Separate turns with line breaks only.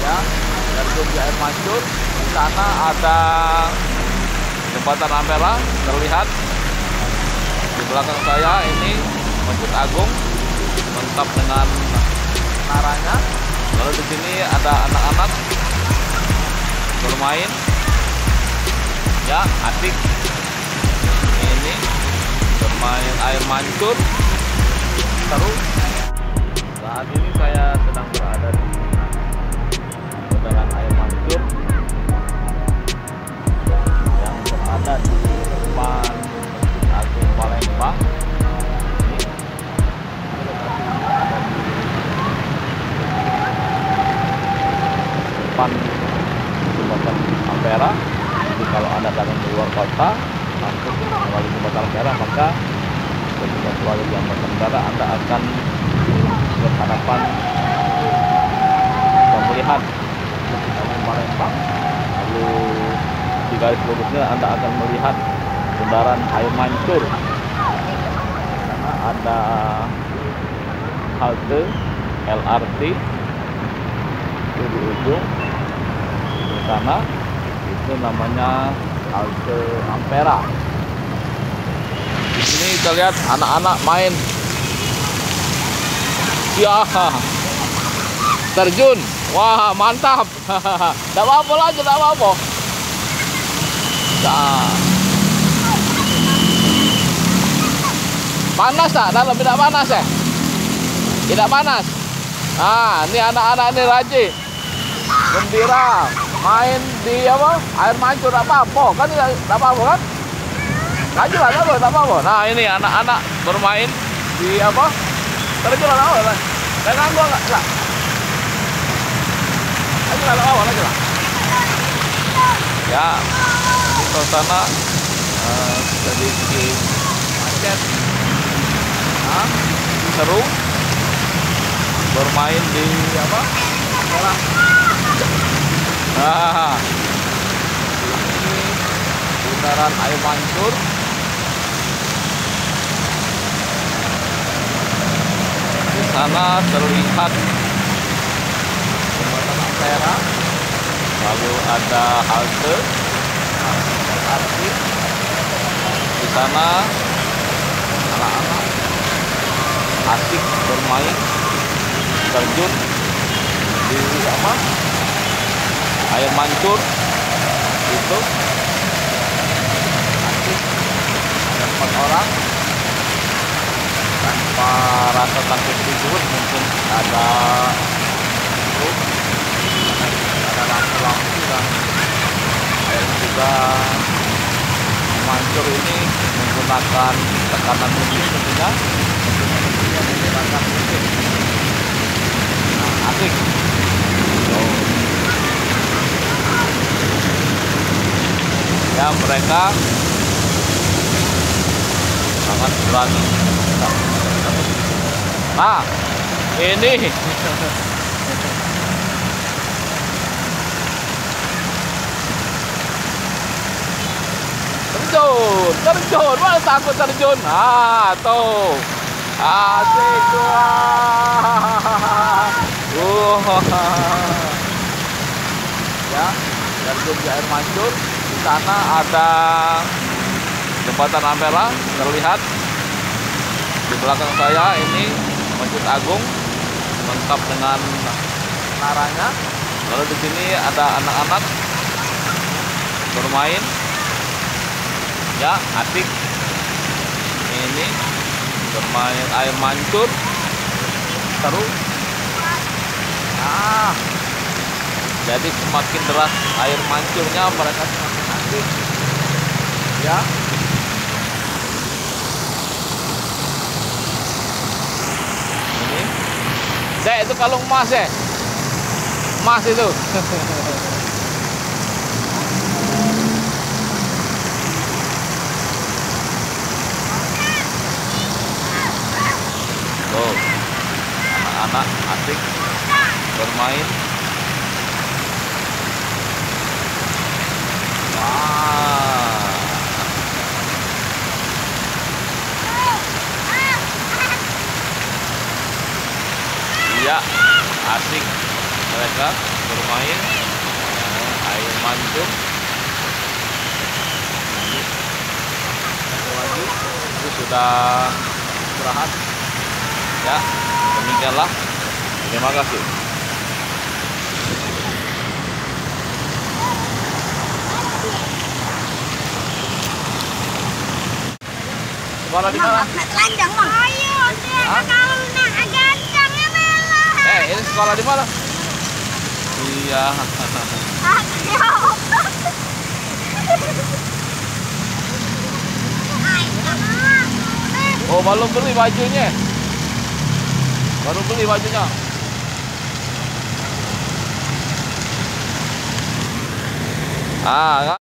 Ya, terjun di air mancur. Di sana ada jembatan Ampera terlihat. Di belakang saya ini Masjid Agung lengkap dengan menaranya. Lalu di sini ada anak-anak bermain. Ya, asik. Ini bermain air mancur. Seru. Saat ini saya sedang berada di bundaran air mancur yang berada di depan Masjid Agung Palembang. Depan jembatan Ampera. Jadi kalau Anda datang dari luar kota langsung melalui jembatan Ampera, maka ketika melalui jembatan Ampera Anda akan berhadapan melihat Agung Palembang. Lalu di garis lurusnya Anda akan melihat bundaran air mancur. Karena ada halte LRT itu di ujung di sana, itu namanya halte Ampera. Di sini kita lihat anak-anak main. Ya, terjun. Wah, mantap. Tidak apa-apa lagi, tidak apa-apa. Nah. Panas tak? Dalam tidak panas ya? Tidak panas. Nah, ini anak-anak ini rajin, gembira, main di apa? Air mancur, tidak apa-apa. Kan tidak apa-apa kan? Rajin lah, tidak apa-apa. Nah, ini anak-anak bermain di apa? Terjun lah, apa? Dengan gua enggak. Lagi lah, lagi lah. Ya, di suasana sedikit macet. Nah, seru bermain di apa? Ampera. Nah, ini bundaran air mancur. Di sana terlihat jembatan Ampera. Lalu ada halte LRT. Di sana anak-anak asik bermain, terjun di apa? Air mancur itu asik. Ada 4 orang tanpa rasa takut ribut. Mungkin ada lampu-lampu dan air juga mancur ini menggunakan tekanan mesin tentunya. Menggunakan mesin. Nah, asik. Ya, mereka sangat berani. Nah, ini terjun, mana takut terjun. Ah, tuh, asik. Ya, terjun di air mancur. Di sana ada jembatan Ampera terlihat. Di belakang saya ini Masjid Agung lengkap dengan menaranya. Lalu di sini ada anak-anak bermain. Ya, asik. Ini bermain air mancur. Seru. Nah, jadi semakin deras air mancurnya mereka semakin asik. Ya. Ini. Dek, itu kalung emas ya? Emas itu. Tuh, anak-anak asik bermain. Wah. Ya, asik mereka bermain. Air mancur. Satu lagi itu sudah istirahat. Ya, demikianlah. Terima kasih. Sekolah di mana?
Telanjang, Bang. Ayo, kalau nak gantengnya Bella.
Ini sekolah di mana? Iya. Oh, baru beli bajunya. Baru beli bajunya. Ah,